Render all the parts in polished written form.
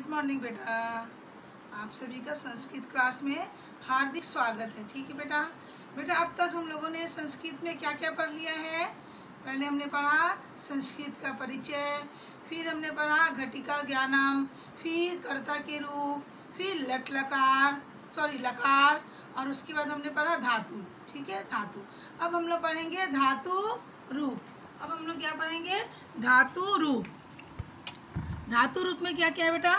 Good morning बेटा। आप सभी का संस्कृत क्लास में हार्दिक स्वागत है। ठीक है बेटा। बेटा अब तक हम लोगों ने संस्कृत में क्या क्या पढ़ लिया है। पहले हमने पढ़ा संस्कृत का परिचय, फिर हमने पढ़ा घटिका ज्ञानम, फिर कर्ता के रूप, फिर लकार, और उसके बाद हमने पढ़ा धातु। ठीक है, धातु। अब हम लोग पढ़ेंगे धातु रूप। अब हम लोग क्या पढ़ेंगे? धातु रूप। धातु रूप में क्या क्या है बेटा?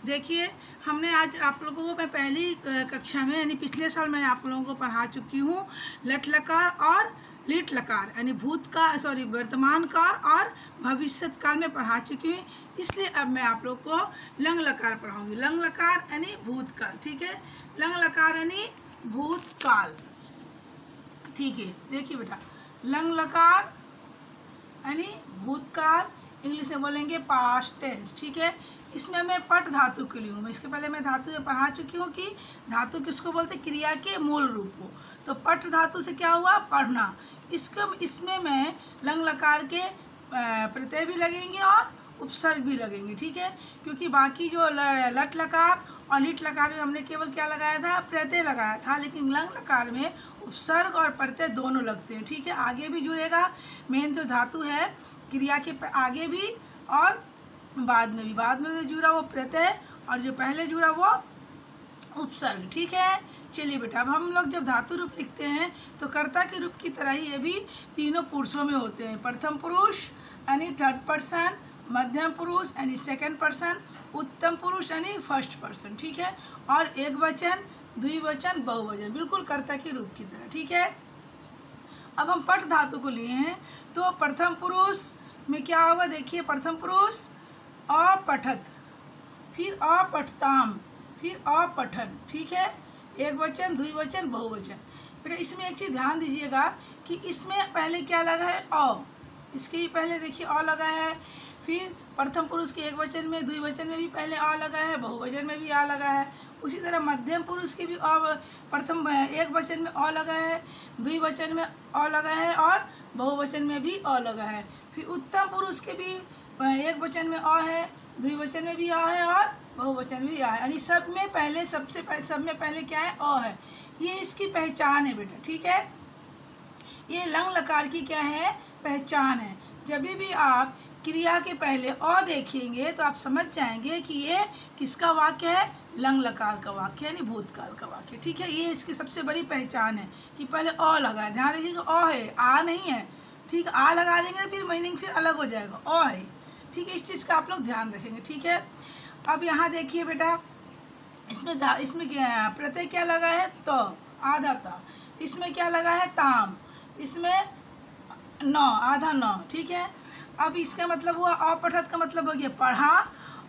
देखिए, हमने आज आप लोगों को मैं पहली कक्षा में यानी पिछले साल मैं आप लोगों को पढ़ा चुकी हूँ लट लकार और लिट लकार, यानी वर्तमान काल और भविष्यत काल में पढ़ा चुकी हूँ। इसलिए अब मैं आप लोग को लंग लकार पढ़ाऊंगी। लंग लकार यानी भूतकाल। ठीक है, लंग लकार यानी भूतकाल। ठीक है, देखिए बेटा, लंग लकार यानी भूतकाल, इंग्लिश में बोलेंगे पास्ट टेंस। ठीक है, इसमें मैं पट धातु के लिए हूँ। इसके पहले मैं धातु में पढ़ा चुकी हूँ कि धातु किसको बोलते, क्रिया के मूल रूप को। तो पट धातु से क्या हुआ, पढ़ना। इसमें मैं लंग लकार के प्रत्यय भी लगेंगे और उपसर्ग भी लगेंगे। ठीक है, क्योंकि बाकी जो लट लकार और लिट लकार में हमने केवल क्या लगाया था, प्रत्यय लगाया था, लेकिन लंग लकार में उपसर्ग और प्रत्यय दोनों लगते हैं। ठीक है, आगे भी जुड़ेगा। मेन जो धातु है क्रिया के आगे भी और बाद में भी। बाद में जो जुड़ा वो प्रत्यय और जो पहले जुड़ा वो उपसर्ग। ठीक है, चलिए बेटा, अब हम लोग जब धातु रूप लिखते हैं तो कर्ता के रूप की तरह ही ये भी तीनों पुरुषों में होते हैं। प्रथम पुरुष यानी थर्ड पर्सन, मध्यम पुरुष यानी सेकंड पर्सन, उत्तम पुरुष यानी फर्स्ट पर्सन। ठीक है, और एक वचन, द्विवचन, बहुवचन, बिल्कुल कर्ता के रूप की तरह। ठीक है, अब हम पट धातु को लिए हैं तो प्रथम पुरुष में क्या होगा, देखिए, प्रथम पुरुष अपठत, फिर अपठताम, फिर अपठन। ठीक है, एक वचन, द्विवचन, बहुवचन। फिर इसमें एक चीज़ ध्यान दीजिएगा कि इसमें पहले क्या लगा है, अ। इसके ही पहले देखिए अ लगा है। फिर प्रथम पुरुष के एक वचन में, द्विवचन में भी पहले अ लगा है, बहुवचन में भी आ लगा है। उसी तरह मध्यम पुरुष के भी प्रथम एक वचन में अ लगा है, द्विवचन में अ लगा है और बहुवचन में भी अ लगा है। फिर उत्तम पुरुष के भी एक वचन में अ है, द्विवचन में भी अ है और बहुवचन में भी अ है, यानी सब में पहले क्या है, अ है। ये इसकी पहचान है बेटा। ठीक है, ये लंग लकार की क्या है, पहचान है। जब भी आप क्रिया के पहले अ देखेंगे तो आप समझ जाएंगे कि ये किसका वाक्य है, लंग लकार का वाक्य यानी भूतकाल का वाक्य। ठीक है, ये इसकी सबसे बड़ी पहचान है कि पहले अ लगा है। ध्यान रखिएगा, अ है, आ नहीं है। ठीक है, आ लगा देंगे तो फिर मीनिंग फिर अलग हो जाएगा, अ है। ठीक है, इस चीज़ का आप लोग ध्यान रखेंगे। ठीक है, अब यहाँ देखिए बेटा, इसमें प्रत्यय क्या लगा है, तो आधा ता। इसमें क्या लगा है, ताम। इसमें न, आधा न। ठीक है, अब इसका मतलब हुआ अपठत का मतलब हो गया पढ़ा,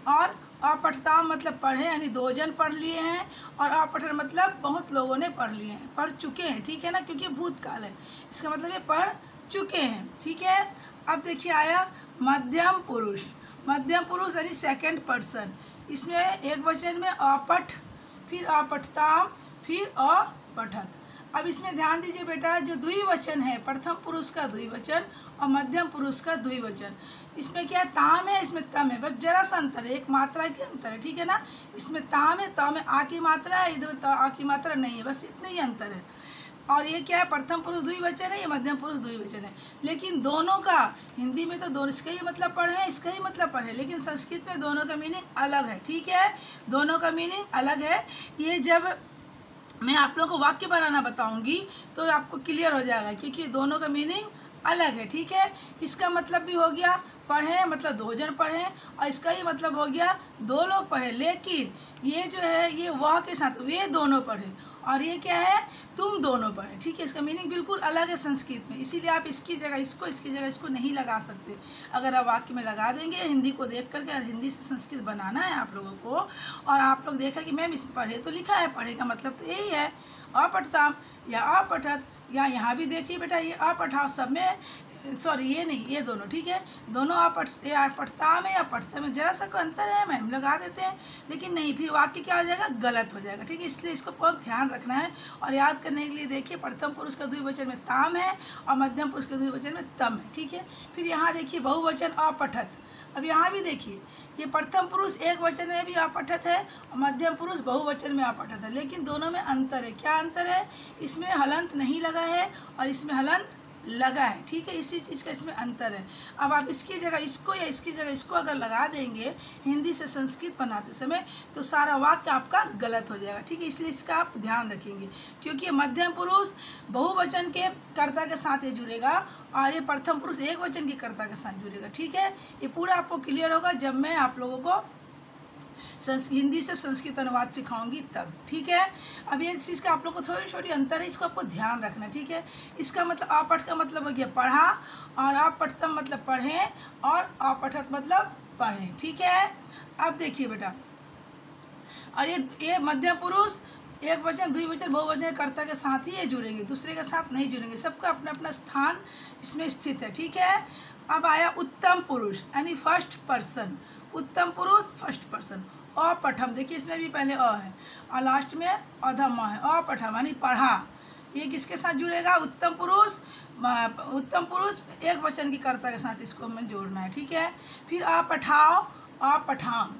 और अपठताम मतलब पढ़े, यानी दो जन पढ़ लिए हैं, और अपठन मतलब बहुत लोगों ने पढ़ लिए हैं, पढ़ चुके हैं। ठीक है ना, क्योंकि भूतकाल है, इसका मतलब ये पढ़ चुके हैं। ठीक है, अब देखिए आया मध्यम पुरुष। मध्यम पुरुष यानी सेकंड पर्सन। इसमें एक वचन में अपठ, फिर अपठताम, फिर अपठत। अब इसमें ध्यान दीजिए बेटा, जो द्विवचन है, प्रथम पुरुष का द्विवचन और मध्यम पुरुष का द्विवचन, इसमें क्या ताम है, इसमें तम है, बस जरा सा अंतर है, एक मात्रा के अंतर है। ठीक है ना, इसमें ताम है, त में आ की मात्रा है, इधर में आ की मात्रा नहीं है, बस इतने ही अंतर है। और ये क्या है, प्रथम पुरुष द्विवचन है, ये मध्यम पुरुष द्विवचन है। लेकिन दोनों का हिंदी में तो दोनों इसका ही मतलब पढ़े, इसका ही मतलब पढ़े, लेकिन संस्कृत में दोनों का मीनिंग अलग है। ठीक है, दोनों का मीनिंग अलग है। ये जब मैं आप लोगों को वाक्य बनाना बताऊंगी तो आपको क्लियर हो जाएगा, क्योंकि दोनों का मीनिंग अलग है। ठीक है, इसका मतलब भी हो गया पढ़े, मतलब दो जन पढ़े, और इसका ही मतलब हो गया दो लोग पढ़े। लेकिन ये जो है, ये वह के साथ वे दोनों पढ़े, और ये क्या है, तुम दोनों पढ़े। ठीक है, इसका मीनिंग बिल्कुल अलग है संस्कृत में, इसीलिए आप इसकी जगह इसको नहीं लगा सकते। अगर आप वाक्य में लगा देंगे हिंदी को देख करके, अगर हिंदी से संस्कृत बनाना है आप लोगों को, और आप लोग देखा कि मैम इसमें पढ़े तो लिखा है, पढ़े का मतलब तो यही है अपठताम या अपठत, या यहाँ भी देखिए बेटा, ये अपठाव सब में, सॉरी ये नहीं, ये दोनों। ठीक है, दोनों अपठताम है या पठता में जरा सा अंतर है, मैम लगा देते हैं, लेकिन नहीं, फिर वाक्य क्या हो जाएगा, गलत हो जाएगा। ठीक है, इसलिए इसको बहुत ध्यान रखना है। और याद करने के लिए देखिए, प्रथम पुरुष का द्विवचन में ताम है और मध्यम पुरुष के द्विवचन में तम है। ठीक है, फिर यहाँ देखिए बहुवचन अपठत। अब यहाँ भी देखिए ये प्रथम पुरुष एक वचन में भी अपठित है और मध्यम पुरुष बहुवचन में अपठित है, लेकिन दोनों में अंतर है। क्या अंतर है? इसमें हलंत नहीं लगा है और इसमें हलंत लगा है, ठीक है, इसी चीज़ का इसमें अंतर है। अब आप इसकी जगह इसको या इसकी जगह इसको अगर लगा देंगे हिंदी से संस्कृत बनाते समय तो सारा वाक्य आपका गलत हो जाएगा, ठीक है, इसलिए इसका आप ध्यान रखेंगे, क्योंकि मध्यम पुरुष बहुवचन के कर्ता के साथ ये जुड़ेगा और ये प्रथम पुरुष एक वचन के कर्ता के साथ जुड़ेगा, ठीक है। ये पूरा आपको क्लियर होगा जब मैं आप लोगों को हिंदी से संस्कृत अनुवाद सिखाऊंगी तब, ठीक है। अब ये चीज़ का आप लोग को थोड़ी छोटी अंतर है, इसको आपको ध्यान रखना, ठीक है। इसका मतलब अपठ का मतलब हो गया पढ़ा और अपठतम मतलब पढ़ें और अपठत मतलब पढ़ें, ठीक है। अब देखिए बेटा, और ये मध्यम पुरुष एक वचन द्विवचन बहुवचन कर्ता के साथ ही ये जुड़ेंगे, दूसरे के साथ नहीं जुड़ेंगे, सबका अपना अपना स्थान इसमें स्थित है, ठीक है। अब आया उत्तम पुरुष यानी फर्स्ट पर्सन, उत्तम पुरुष फर्स्ट पर्सन। अपठम, देखिए इसमें भी पहले अ है और लास्ट में अधम है, अपठम यानी पढ़ा, ये किसके साथ जुड़ेगा? उत्तम पुरुष। उत्तम पुरुष एक वचन की कर्ता के साथ इसको हमें जोड़ना है, ठीक है। फिर अपठाओ, अपठाम,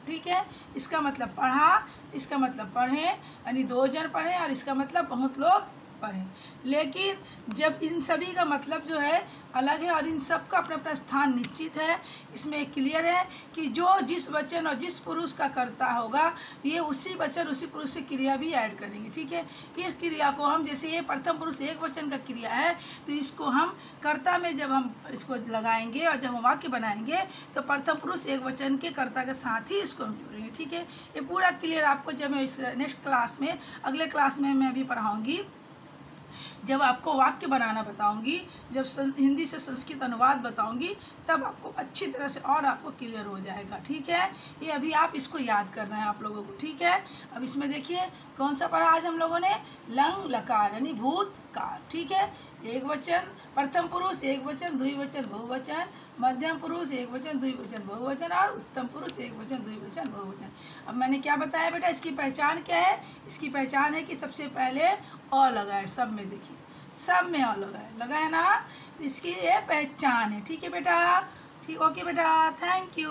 ठीक है, इसका मतलब पढ़ा, इसका मतलब पढ़ें यानी दो जन पढ़ें और इसका मतलब बहुत लोग पढ़ें, लेकिन जब इन सभी का मतलब जो है अलग है और इन सब का अपना अपना स्थान निश्चित है, इसमें क्लियर है कि जो जिस वचन और जिस पुरुष का कर्ता होगा ये उसी वचन उसी पुरुष से क्रिया भी ऐड करेंगे, ठीक है। इस क्रिया को हम, जैसे ये प्रथम पुरुष एक वचन का क्रिया है तो इसको हम कर्ता में जब हम इसको लगाएंगे और जब हम वाक्य बनाएंगे तो प्रथम पुरुष एक वचन के कर्ता के साथ ही इसको हम जोड़ेंगे, ठीक है। ये पूरा क्लियर आपको जब मैं इस नेक्स्ट क्लास में, अगले क्लास में मैं अभी पढ़ाऊँगी, जब आपको वाक्य बनाना बताऊंगी, जब हिंदी से संस्कृत अनुवाद बताऊंगी, तब आपको अच्छी तरह से और आपको क्लियर हो जाएगा, ठीक है। ये अभी आप इसको याद करना है आप लोगों को, ठीक है। अब इसमें देखिए कौन सा पढ़ा आज हम लोगों ने? लंग लकार यानी भूतकाल, ठीक है। एक वचन प्रथम पुरुष एक वचन द्विवचन बहुवचन, मध्यम पुरुष एक वचन द्विवचन बहुवचन और उत्तम पुरुष एक वचन द्विवचन बहुवचन। अब मैंने क्या बताया बेटा, इसकी पहचान क्या है? इसकी पहचान है कि सबसे पहले अ लगा है, सब में देखिए सब में अ लगा है ना, तो इसकी ये पहचान है, ठीक है बेटा, ठीक, ओके बेटा, थैंक यू।